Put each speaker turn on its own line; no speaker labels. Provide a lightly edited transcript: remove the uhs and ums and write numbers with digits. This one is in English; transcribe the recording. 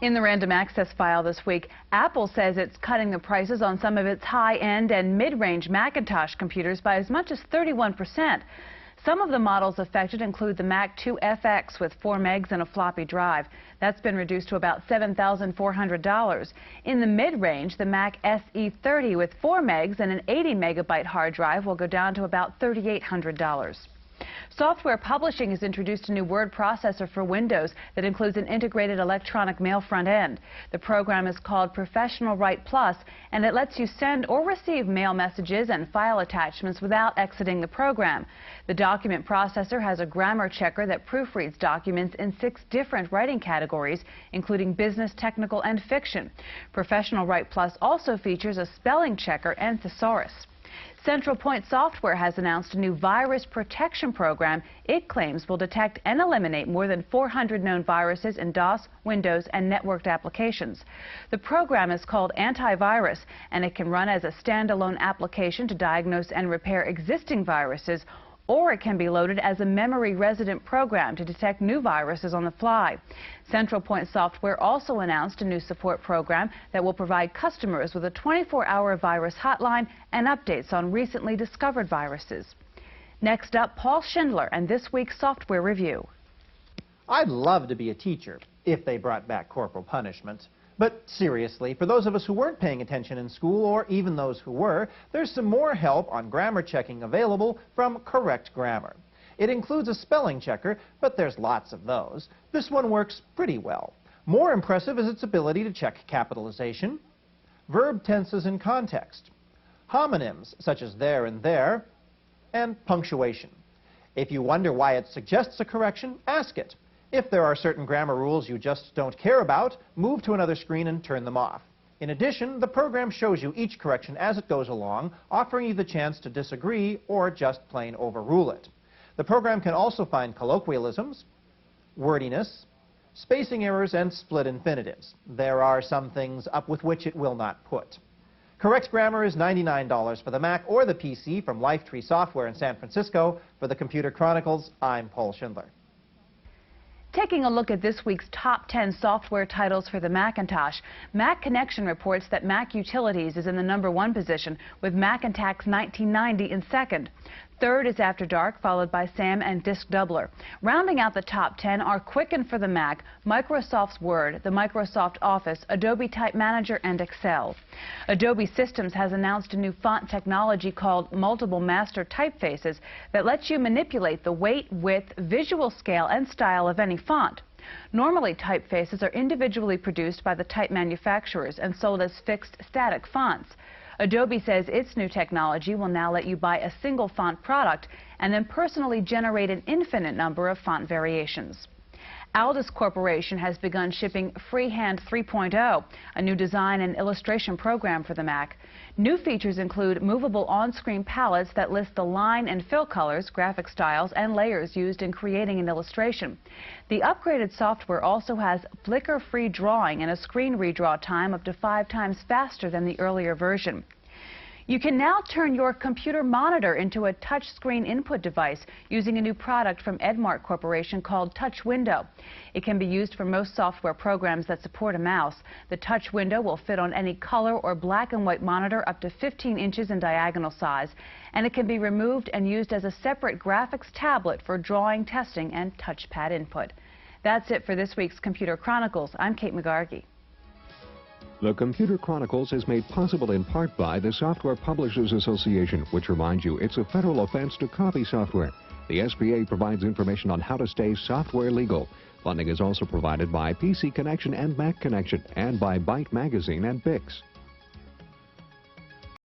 In the random access file this week, Apple says it's cutting the prices on some of its high-end and mid-range Macintosh computers by as much as 31%. Some of the models affected include the Mac 2 FX with 4 megs and a floppy drive. That's been reduced to about $7,400. In the mid-range, the Mac SE 30 with 4 megs and an 80-megabyte hard drive will go down to about $3,800. Software Publishing has introduced a new word processor for Windows that includes an integrated electronic mail front end. The program is called Professional Write Plus, and it lets you send or receive mail messages and file attachments without exiting the program. The document processor has a grammar checker that proofreads documents in 6 different writing categories, including business, technical, and fiction. Professional Write Plus also features a spelling checker and thesaurus. Central Point Software has announced a new virus protection program it claims will detect and eliminate more than 400 known viruses in DOS, Windows, and networked applications. The program is called Antivirus, and it can run as a standalone application to diagnose and repair existing viruses, or it can be loaded as a memory resident program to detect new viruses on the fly. Central Point Software also announced a new support program that will provide customers with a 24-hour virus hotline and updates on recently discovered viruses. Next up, Paul Schindler and this week's software review.
I'd love to be a teacher if they brought back corporal punishment. But seriously, for those of us who weren't paying attention in school, or even those who were, there's some more help on grammar checking available from Correct Grammar. It includes a spelling checker, but there's lots of those. This one works pretty well. More impressive is its ability to check capitalization, verb tenses in context, homonyms such as there and there, and punctuation. If you wonder why it suggests a correction, ask it. If there are certain grammar rules you just don't care about, move to another screen and turn them off. In addition, the program shows you each correction as it goes along, offering you the chance to disagree or just plain overrule it. The program can also find colloquialisms, wordiness, spacing errors, and split infinitives. There are some things up with which it will not put. Correct Grammar is $99 for the Mac or the PC from Lifetree Software in San Francisco. For the Computer Chronicles, I'm Paul Schindler.
Taking a look at this week's top 10 software titles for the Macintosh, Mac Connection reports that Mac Utilities is in the #1 position, with Macintax 1990 in second. Third is After Dark, followed by Sam and Disk Doubler. Rounding out the top 10 are Quicken for the Mac, Microsoft's Word, the Microsoft Office, Adobe Type Manager, and Excel. Adobe Systems has announced a new font technology called Multiple Master Typefaces that lets you manipulate the weight, width, visual scale, and style of any font. Normally, typefaces are individually produced by the type manufacturers and sold as fixed static fonts. Adobe says its new technology will now let you buy a single font product and then personally generate an infinite number of font variations. Aldus Corporation has begun shipping Freehand 3.0, a new design and illustration program for the Mac. New features include movable on-screen palettes that list the line and fill colors, graphic styles, and layers used in creating an illustration. The upgraded software also has flicker-free drawing and a screen redraw time up to 5 times faster than the earlier version. You can now turn your computer monitor into a touchscreen input device using a new product from Edmark Corporation called Touch Window. It can be used for most software programs that support a mouse. The Touch Window will fit on any color or black and white monitor up to 15 inches in diagonal size, and it can be removed and used as a separate graphics tablet for drawing, testing, and touchpad input. That's it for this week's Computer Chronicles. I'm Kate McGargy.
The Computer Chronicles is made possible in part by the Software Publishers Association, which reminds you it's a federal offense to copy software. The SPA provides information on how to stay software legal. Funding is also provided by PC Connection and Mac Connection, and by Byte Magazine and Bix.